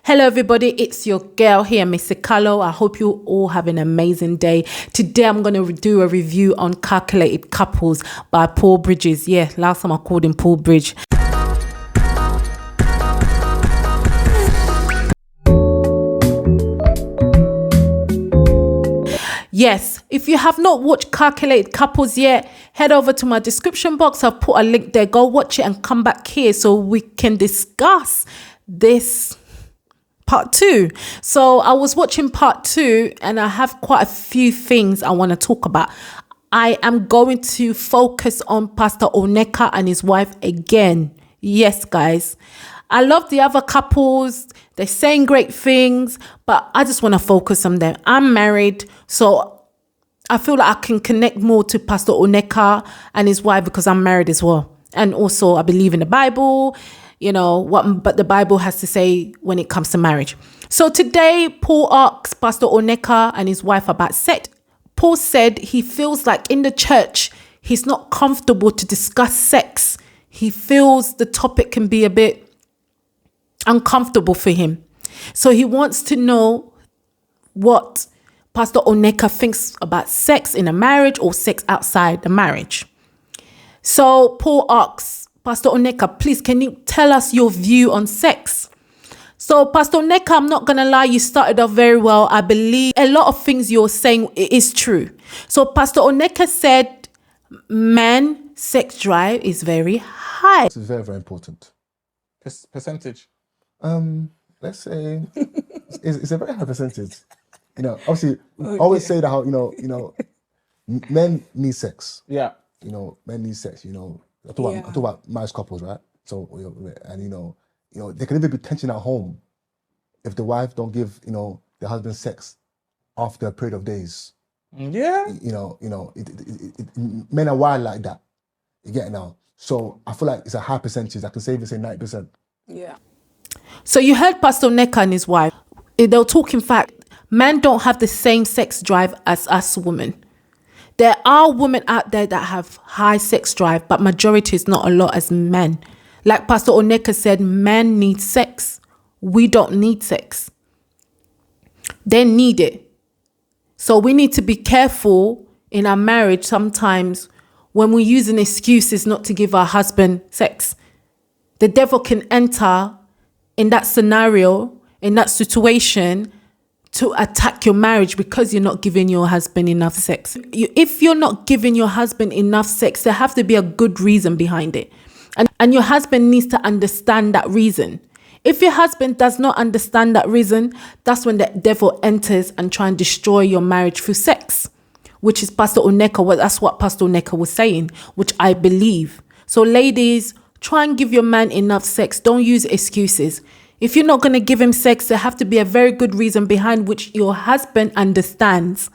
Hello everybody, it's your girl here, Miss Carlo. I hope you all have an amazing day. Today I'm going to do a review on Calculated Couples by Paul Bridges. Yeah, last time I called him Paul Bridge. Yes, if you have not watched Calculated Couples yet, head over to my description box. I've put a link there. Go watch it and come back here so we can discuss this part 2. So I was watching part 2 and I have quite a few things I want to talk about. I am going to focus on Pastor Oneka and his wife again. Yes, guys. I love the other couples. They're saying great things, but I just want to focus on them. I'm married, so I feel like I can connect more to Pastor Oneka and his wife because I'm married as well. And also I believe in the Bible, but the Bible has to say when it comes to marriage. So today, Paul asks Pastor Oneka and his wife about sex. Paul said he feels like in the church, he's not comfortable to discuss sex. He feels the topic can be a bit uncomfortable for him. So he wants to know what Pastor Oneka thinks about sex in a marriage or sex outside the marriage. So Paul asks, Pastor Oneka, please, can you tell us your view on sex? So Pastor Oneka, I'm not going to lie, you started off very well. I believe a lot of things you're saying is true. So Pastor Oneka said, man, sex drive is very high. This is very, very important. Percentage? Let's say it's a very high percentage. Obviously, always say that how men need sex. Yeah. Men need sex. I talk about marriage couples, right? So and there can even be tension at home if the wife don't give the husband sex after a period of days. Yeah. Men are wild like that. You get it now. So I feel like it's a high percentage. I can even say 90%. Yeah. So you heard Pastor Oneka and his wife. They'll talk, in fact, men don't have the same sex drive as us women. There are women out there that have high sex drive, but majority is not a lot as men. Like Pastor Oneka said, men need sex. We don't need sex. They need it. So we need to be careful in our marriage sometimes when we're using excuses not to give our husband sex. The devil can enter in that scenario, in that situation, to attack your marriage because you're not giving your husband enough sex. If you're not giving your husband enough sex, there have to be a good reason behind it. And your husband needs to understand that reason. If your husband does not understand that reason, that's when the devil enters and try and destroy your marriage through sex, which is Pastor Oneka. Well, that's what Pastor Oneka was saying, which I believe. So ladies, try and give your man enough sex. Don't use excuses. If you're not going to give him sex, there have to be a very good reason behind which your husband understands.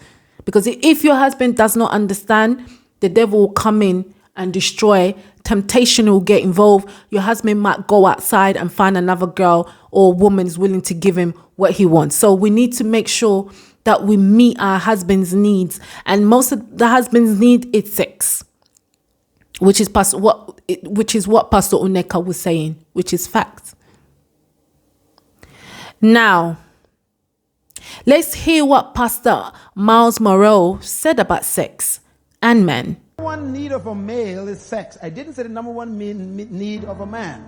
Because if your husband does not understand, the devil will come in and destroy. Temptation will get involved. Your husband might go outside and find another girl or woman is willing to give him what he wants. So we need to make sure that we meet our husband's needs. And most of the husband's need is sex, which is what Pastor Oneka was saying, which is fact. Now, let's hear what Pastor Miles Monroe said about sex and men. The number one need of a male is sex. I didn't say the number one need of a man,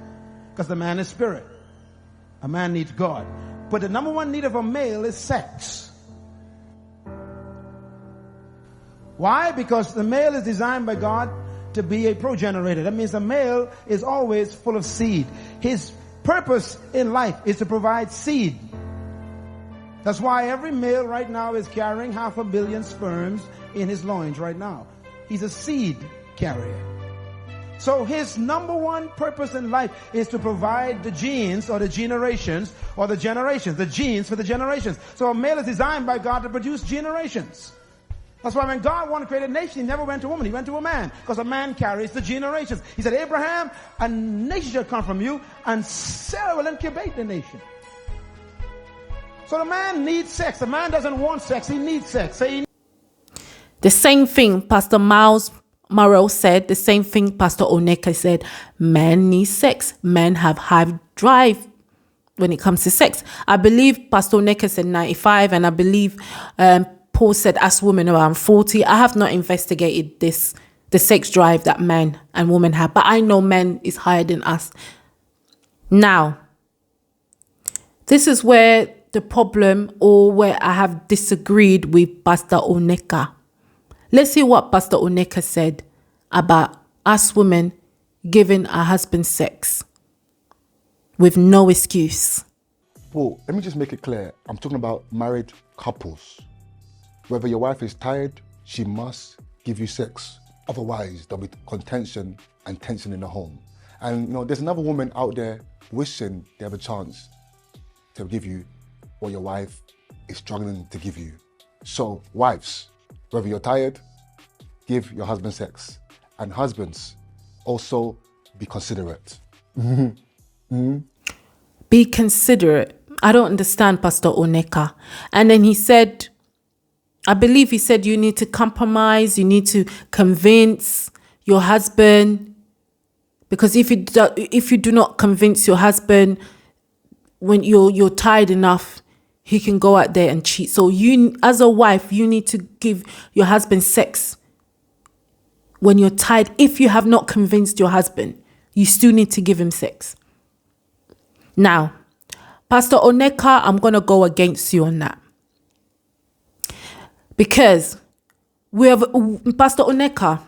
because the man is spirit. A man needs God. But the number one need of a male is sex. Why? Because the male is designed by God to be a progenerator. That means the male is always full of seed. His purpose in life is to provide seed. That's why every male right now is carrying 500 million sperms in his loins right now. He's a seed carrier. So his number one purpose in life is to provide the genes or the generations or the generations, the genes for the generations. So a male is designed by God to produce generations. That's why when God wanted to create a nation, he never went to a woman, he went to a man, because a man carries the generations. He said, Abraham, a nation shall come from you, and Sarah will incubate the nation. So the man needs sex. The man doesn't want sex, he needs sex. The same thing Pastor Miles Monroe said, the same thing Pastor Oneka said. Men need sex. Men have high drive. when it comes to sex. I believe Pastor Neka said 95, and I believe Paul said us women around 40. I have not investigated the sex drive that men and women have, but I know men is higher than us. Now, this is where the problem, or where I have disagreed with Pastor Oneka. Let's see what Pastor Oneka said about us women giving our husband sex with no excuse. Paul, let me just make it clear. I'm talking about married couples. Whether your wife is tired, she must give you sex. Otherwise, there'll be contention and tension in the home. And there's another woman out there wishing they have a chance to give you what your wife is struggling to give you. So, wives, whether you're tired, give your husband sex. And husbands, also be considerate. Be considerate. I don't understand Pastor Oneka. And then he said, I believe he said you need to compromise, you need to convince your husband, because if you do not convince your husband, when you're tired enough, he can go out there and cheat. So you, as a wife, you need to give your husband sex when you're tired. If you have not convinced your husband, you still need to give him sex. Now, Pastor Oneka, I'm going to go against you on that. Because we have, Pastor Oneka,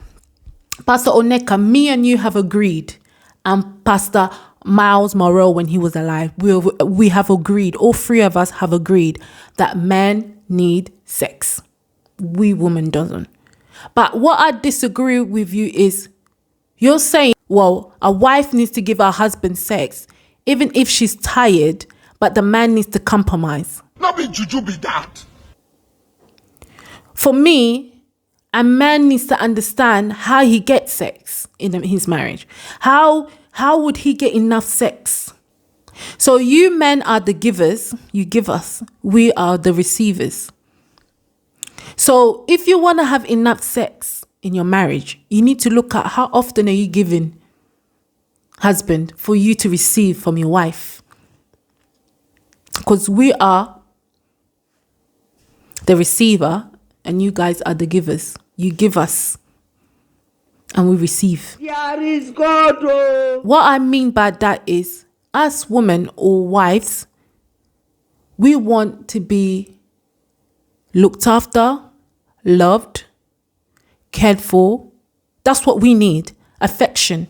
me and you have agreed, and Pastor Miles Morrow, when he was alive, we have agreed, all three of us have agreed that men need sex. We women doesn't. But what I disagree with you is, you're saying, well, a wife needs to give her husband sex, even if she's tired, but the man needs to compromise. Not be juju be that. For me, a man needs to understand how he gets sex in his marriage. How would he get enough sex? So you men are the givers, you give us. We are the receivers. So if you want to have enough sex in your marriage, you need to look at how often are you giving husband for you to receive from your wife. Because we are the receiver and you guys are the givers. You give us and we receive. Is God. What I mean by that is, us women or wives, we want to be looked after, loved, cared for. That's what we need. Affection.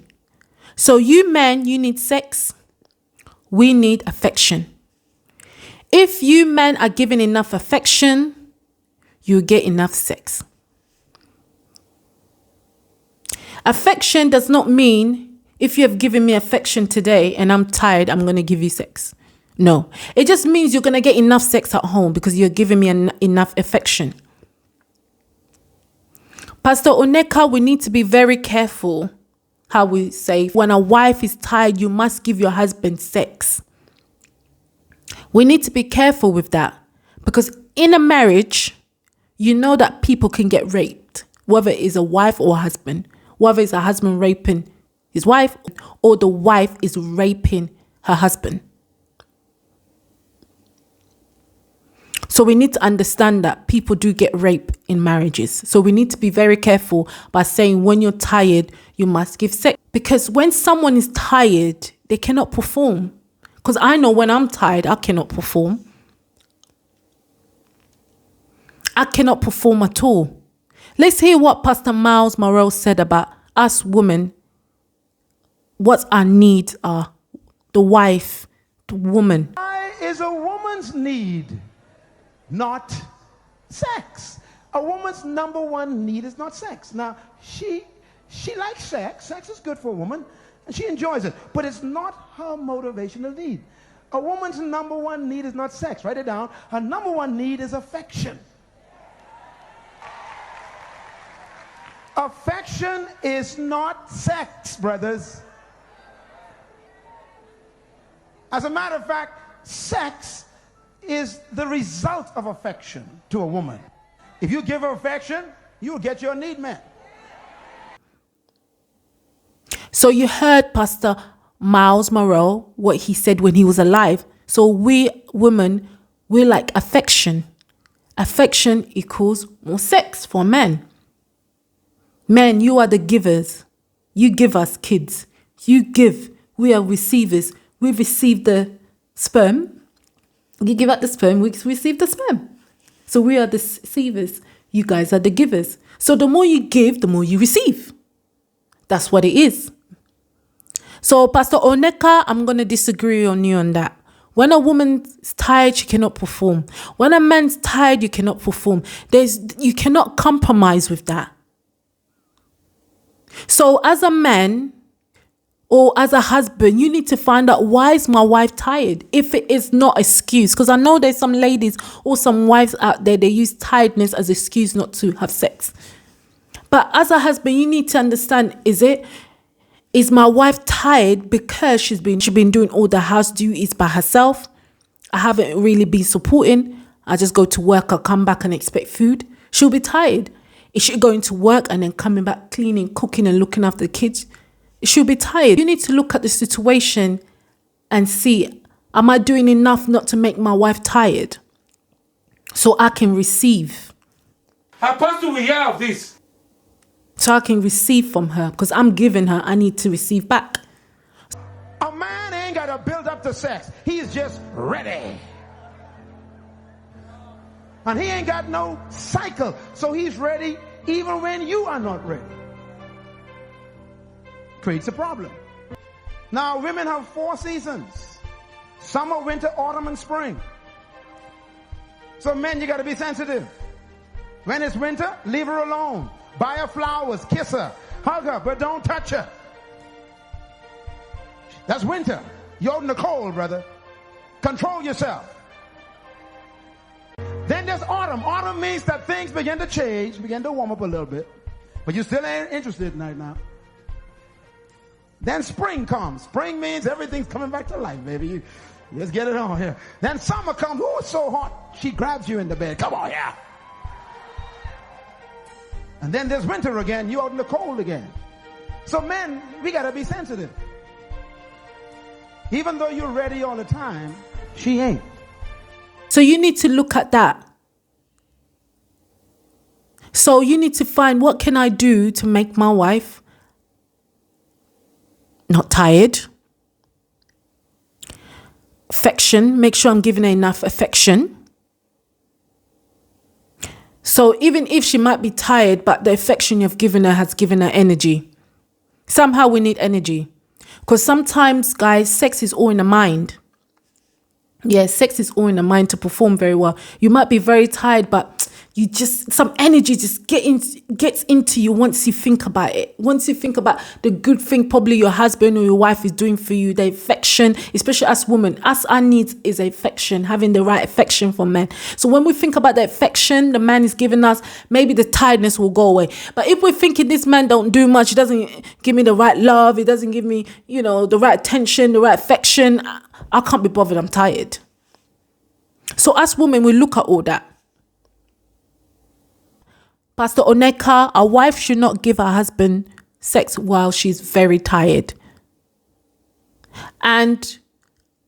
So you men, you need sex. We need affection. If you men are given enough affection, you get enough sex. Affection does not mean if you have given me affection today and I'm tired, I'm going to give you sex. No, it just means you're going to get enough sex at home because you're giving me enough affection. Pastor Oneka, we need to be very careful how we say, when a wife is tired, you must give your husband sex. We need to be careful with that, because in a marriage, you know that people can get raped, whether it is a wife or a husband, whether it's a husband raping his wife or the wife is raping her husband. So we need to understand that people do get raped in marriages. So we need to be very careful by saying when you're tired, you must give sex. Because when someone is tired, they cannot perform. Because I know when I'm tired, I cannot perform. I cannot perform at all. Let's hear what Pastor Miles Morrow said about us women, what our needs are. The wife, the woman. Why is a woman's need not sex? A woman's number one need is not sex. Now, she likes sex. Sex is good for a woman, and she enjoys it. But it's not her motivational need. A woman's number one need is not sex. Write it down. Her number one need is affection. Affection is not sex, brothers. As a matter of fact, sex is the result of affection to a woman. If you give her affection, you will get your need met. So you heard Pastor Miles Morrow, what he said when he was alive. So we women, we like affection. Affection equals more sex for men. Men, you are the givers. You give us kids. You give. We are receivers. We receive the sperm. You give out the sperm, we receive the sperm. So we are the receivers. You guys are the givers. So the more you give, the more you receive. That's what it is. So Pastor Oneka, I'm going to disagree on you on that. When a woman's tired, she cannot perform. When a man's tired, you cannot perform. You cannot compromise with that. So as a man or as a husband, you need to find out, why is my wife tired? If it is not excuse, because I know there's some ladies or some wives out there, they use tiredness as excuse not to have sex. But as a husband, you need to understand, is my wife tired because she's been doing all the house duties by herself? I haven't really been supporting. I just go to work, I come back and expect food. She'll be tired. Is she going to work and then coming back cleaning, cooking and looking after the kids? She'll be tired. You need to look at the situation and see, am I doing enough not to make my wife tired? So I can receive. Apostle, we hear of this. So I can receive from her, because I'm giving her, I need to receive back. A man ain't got to build up the sex. He's just ready. And he ain't got no cycle. So he's ready even when you are not ready. Creates a problem. Now, women have 4 seasons: summer, winter, autumn, and spring. So men, you got to be sensitive. When it's winter, leave her alone. Buy her flowers, kiss her, hug her, but don't touch her. That's winter. You're in the cold, brother. Control yourself. Then there's autumn. Autumn means that things begin to change, begin to warm up a little bit, but you still ain't interested right now. Then spring comes. Spring means everything's coming back to life, baby. You just get it on here. Then summer comes. Oh, it's so hot. She grabs you in the bed. Come on, yeah. And then there's winter again. You out in the cold again. So men, we got to be sensitive. Even though you're ready all the time, she ain't. So you need to look at that. So you need to find, what can I do to make my wife not tired? Affection. Make sure I'm giving her enough affection. So even if she might be tired, but the affection you've given her has given her energy. Somehow we need energy. Because sometimes, guys, sex is all in the mind. Yeah, sex is all in the mind to perform very well. You might be very tired, but you just, some energy just gets into you once you think about it. Once you think about the good thing probably your husband or your wife is doing for you, the affection, especially as women, as our needs is affection, having the right affection for men. So when we think about the affection the man is giving us, maybe the tiredness will go away. But if we're thinking this man don't do much, he doesn't give me the right love, he doesn't give me, the right attention, the right affection, I can't be bothered, I'm tired. So as women, we look at all that. Pastor Oneka, a wife should not give her husband sex while she's very tired. And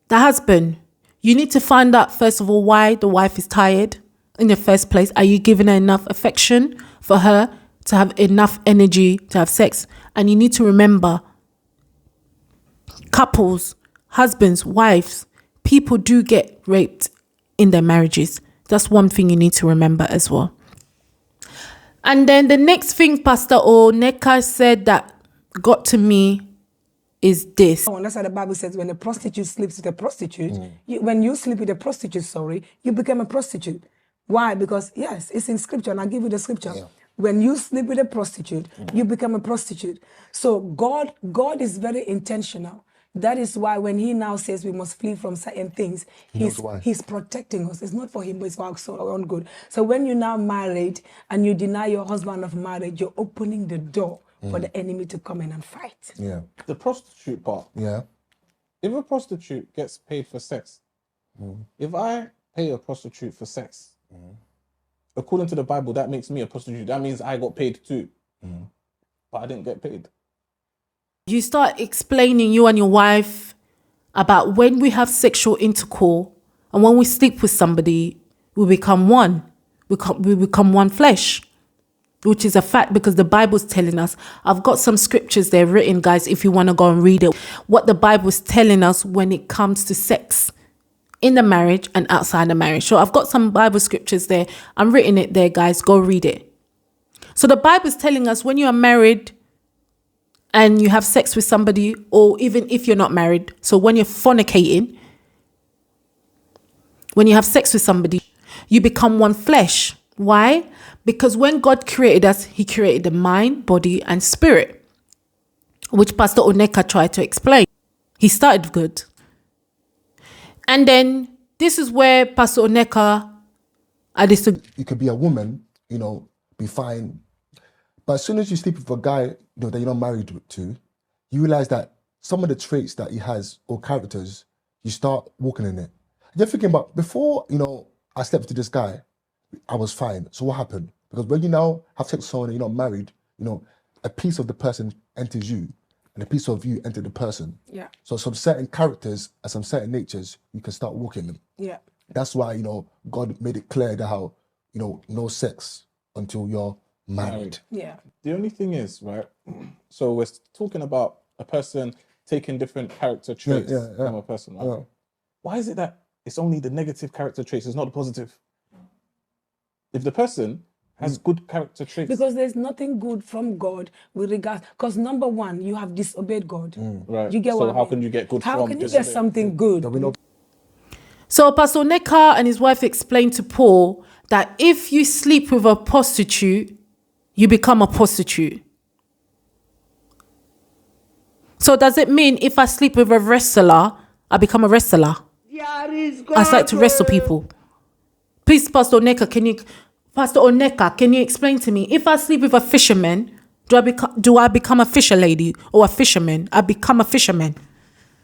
the husband, you need to find out, first of all, why the wife is tired in the first place. Are you giving her enough affection for her to have enough energy to have sex? And you need to remember, couples, husbands, wives, people do get raped in their marriages. That's one thing you need to remember as well. And then the next thing Pastor Oneka said that got to me is this. That's why the Bible says when a prostitute sleeps with a prostitute, when you sleep with a prostitute, you become a prostitute. Why? Because, yes, it's in scripture, and I'll give you the scripture. Yeah. When you sleep with a prostitute, you become a prostitute. So God is very intentional. That is why when he now says we must flee from certain things, he's protecting us. It's not for him, but it's for our own good. So when you're now married and you deny your husband of marriage, you're opening the door for the enemy to come in and fight. Yeah. The prostitute part. Yeah. If a prostitute gets paid for sex, if I pay a prostitute for sex, according to the Bible, that makes me a prostitute. That means I got paid too. But I didn't get paid. You start explaining, you and your wife about when we have sexual intercourse and when we sleep with somebody, we become one. We become one flesh, which is a fact because the Bible's telling us. I've got some scriptures there written, guys, if you want to go and read it. What the Bible's telling us when it comes to sex in the marriage and outside the marriage. So I've got some Bible scriptures there. I'm written it there, guys. Go read it. So the Bible's telling us when you are married and you have sex with somebody, or even if you're not married, so when you're fornicating, when you have sex with somebody, you become one flesh. Why? Because when God created us, he created the mind, body, and spirit, which Pastor Oneka tried to explain. He started good. And then this is where Pastor Oneka, I disagree. You could be a woman, be fine. But as soon as you sleep with a guy that you're not married to, you realize that some of the traits that he has or characters, you start walking in it. You're thinking about, before, I slept with this guy, I was fine. So what happened? Because when you now have sex with someone and you're not married, a piece of the person enters you and a piece of you enter the person. Yeah. So some certain characters and some certain natures, you can start walking them. Yeah. That's why, God made it clear that how, no sex until you're married. Yeah. The only thing is, right, so we're talking about a person taking different character traits from a person, right? Yeah. Why is it that it's only the negative character traits, it's not the positive? If the person has good character traits. Because there's nothing good from God with regards, because number one, you have disobeyed God. Right. You get so what I how mean? can you get good How from can you disobeying? get something good? So Pastor Oneka and his wife explained to Paul that if you sleep with a prostitute, you become a prostitute. So does it mean if I sleep with a wrestler, I become a wrestler? I start to wrestle people. Please, Pastor Oneka, can you explain to me, if I sleep with a fisherman, do I become a fisher lady or a fisherman? I become a fisherman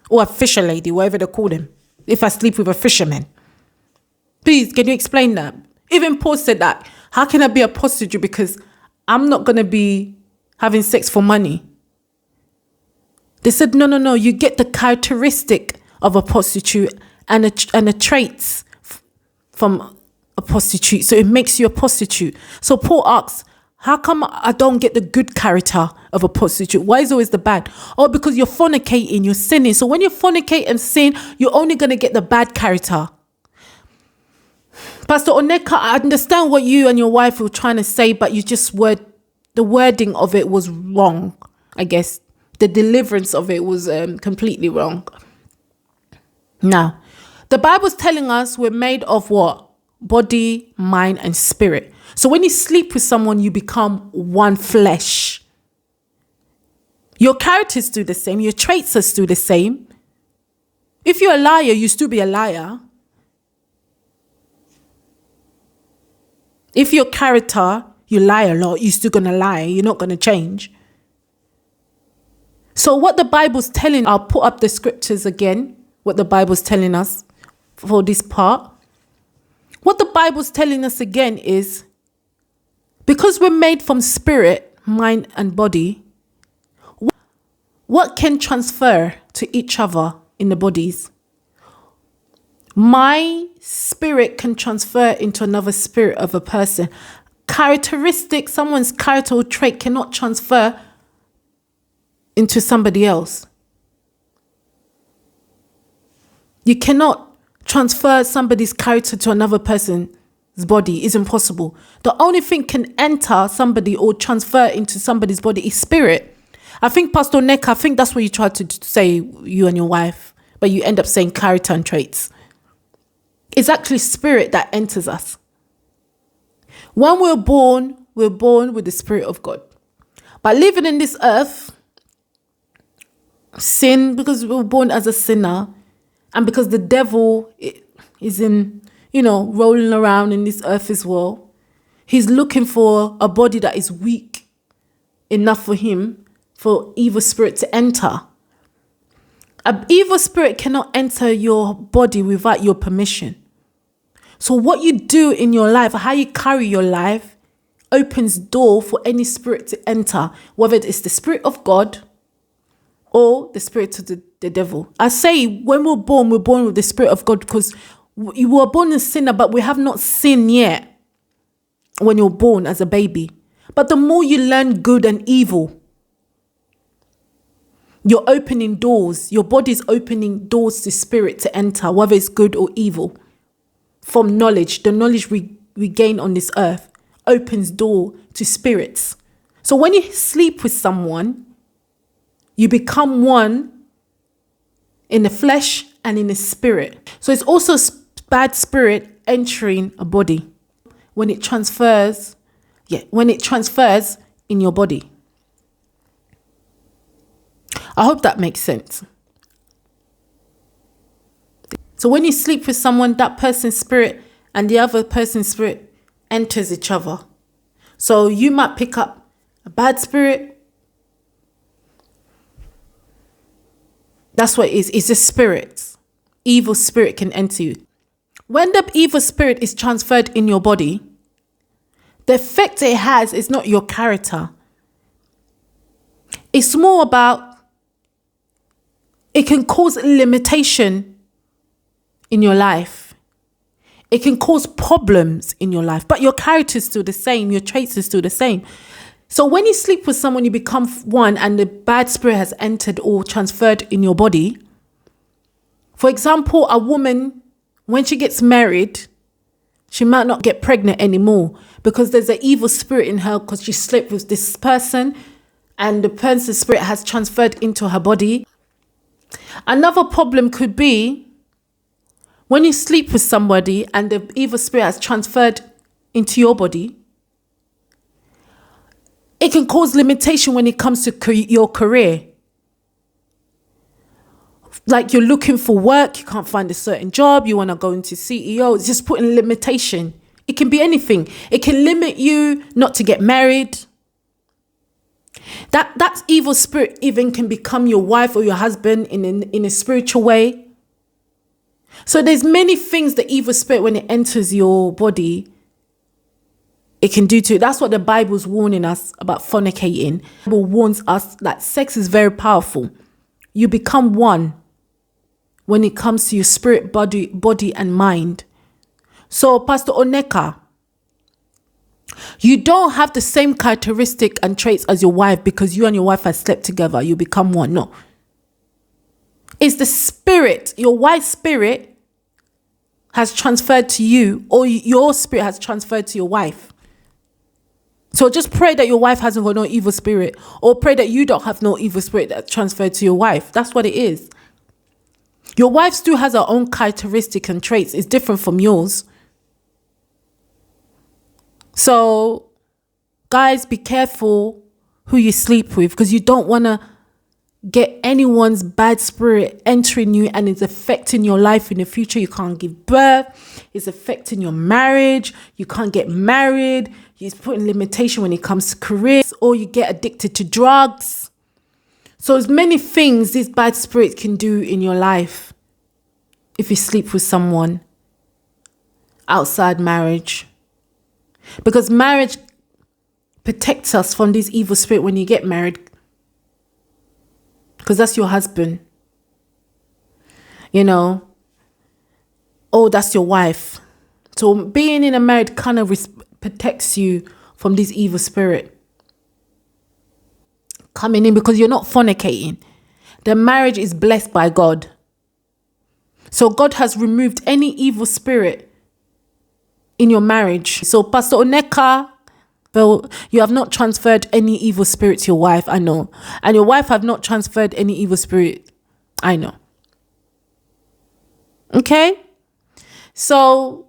or a fisher lady, whatever they call them, if I sleep with a fisherman. Please, can you explain that? Even Paul said that. How can I be a prostitute? Because I'm not going to be having sex for money. They said, no, you get the characteristic of a prostitute and the traits from a prostitute. So it makes you a prostitute. So Paul asks, how come I don't get the good character of a prostitute? Why is always the bad? Oh, because you're fornicating, you're sinning. So when you fornicate and sin, you're only going to get the bad character. Pastor Oneka, I understand what you and your wife were trying to say, but the wording of it was wrong, I guess. The deliverance of it was completely wrong. Now, the Bible's telling us we're made of what? Body, mind, and spirit. So when you sleep with someone, you become one flesh. Your characters do the same. Your traits are still the same. If you're a liar, you still be a liar. If your character, you lie a lot, you're still going to lie. You're not going to change. So what the Bible's telling, I'll put up the scriptures again, what the Bible's telling us for this part. What the Bible's telling us again is, because we're made from spirit, mind, and body, what can transfer to each other in the bodies? My spirit can transfer into another spirit of a person. Someone's character or trait cannot transfer into somebody else. You cannot transfer somebody's character to another person's body. It's impossible. The only thing can enter somebody or transfer into somebody's body is spirit. I think Pastor Oneka, that's what you tried to say, you and your wife, but you end up saying character and traits. It's actually spirit that enters us. When we're born with the Spirit of God. But living in this earth, sin, because we were born as a sinner, and because the devil is rolling around in this earth as well, he's looking for a body that is weak enough for him, for evil spirit to enter. An evil spirit cannot enter your body without your permission. So what you do in your life, how you carry your life, opens door for any spirit to enter, whether it's the Spirit of God or the spirit of the devil. I say when we're born with the Spirit of God, because you were born a sinner, but we have not sinned yet when you're born as a baby. But the more you learn good and evil, you're opening doors. Your body's opening doors to spirit to enter, whether it's good or evil. From knowledge, the knowledge we gain on this earth opens door to spirits. So when you sleep with someone, you become one in the flesh and in the spirit. So it's also bad spirit entering a body when it transfers in your body. I hope that makes sense. So when you sleep with someone, that person's spirit and the other person's spirit enters each other. So you might pick up a bad spirit. That's what it is. It's a spirit. Evil spirit can enter you. When the evil spirit is transferred in your body, the effect it has is not your character. It's more about, it can cause limitation in your life. It can cause problems in your life, but your character is still the same. Your traits are still the same. So when you sleep with someone, you become one and the bad spirit has entered or transferred in your body. For example, a woman, when she gets married, she might not get pregnant anymore because there's an evil spirit in her because she slept with this person and the person's spirit has transferred into her body. Another problem could be when you sleep with somebody and the evil spirit has transferred into your body. It can cause limitation when it comes to your career. Like you're looking for work, you can't find a certain job, you want to go into CEO, it's just putting limitation. It can be anything. It can limit you not to get married. That evil spirit even can become your wife or your husband in a spiritual way. So there's many things the evil spirit, when it enters your body, it can do to it. That's what the Bible's warning us about fornicating. The Bible warns us that sex is very powerful. You become one when it comes to your spirit, body and mind. So Pastor Oneka, you don't have the same characteristic and traits as your wife because you and your wife have slept together. You become one. No. It's the spirit, your wife's spirit has transferred to you, or your spirit has transferred to your wife. So just pray that your wife hasn't got no evil spirit, or pray that you don't have no evil spirit that transferred to your wife. That's what it is. Your wife still has her own characteristics and traits. It's different from yours. So, guys, be careful who you sleep with because you don't want to get anyone's bad spirit entering you and it's affecting your life in the future. You can't give birth. It's affecting your marriage. You can't get married. It's putting limitation when it comes to careers, or you get addicted to drugs. So there's many things these bad spirits can do in your life if you sleep with someone outside marriage. Because marriage protects us from this evil spirit when you get married. Because that's your husband. You know. Oh, that's your wife. So being in a marriage kind of protects you from this evil spirit coming in because you're not fornicating. The marriage is blessed by God. So God has removed any evil spirit in your marriage. So Pastor Oneka, well, you have not transferred any evil spirit to your wife, I know. And your wife have not transferred any evil spirit, I know. Okay? So,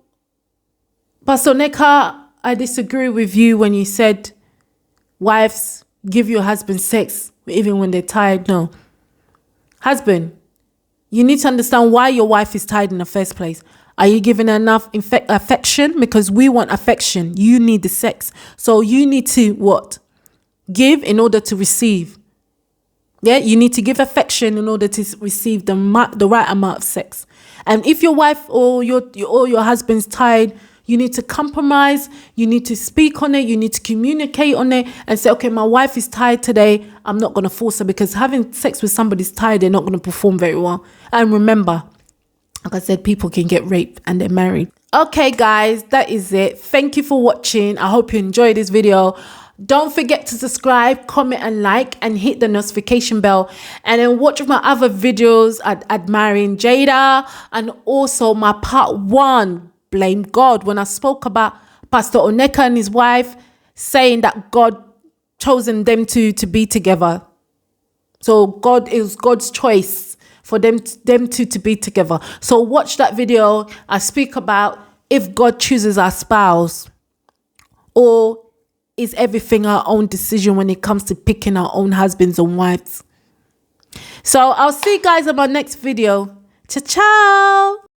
Pastor Oneka, I disagree with you when you said wives give your husband sex even when they're tired. No. Husband, you need to understand why your wife is tired in the first place. Are you giving her enough affection? Because we want affection. You need the sex. So you need to what? Give in order to receive. Yeah, you need to give affection in order to receive the right amount of sex. And if your wife or your husband's tired, You need to compromise. You need to speak on it. You need to communicate on it and say, okay, my wife is tired today. I'm not going to force her, because having sex with somebody's tired, they're not going to perform very well. And remember, like I said, people can get raped and they're married. Okay, guys, that is it. Thank you for watching. I hope you enjoyed this video. Don't forget to subscribe, comment and like, and hit the notification bell. And then watch my other videos at admiring Jada, and also my part 1, blame God, when I spoke about Pastor Oneka and his wife, saying that God chosen them to be together. So God is God's choice for them two to be together. So watch that video. I speak about if God chooses our spouse, or is everything our own decision when it comes to picking our own husbands and wives. So I'll see you guys in my next video. Ciao, ciao.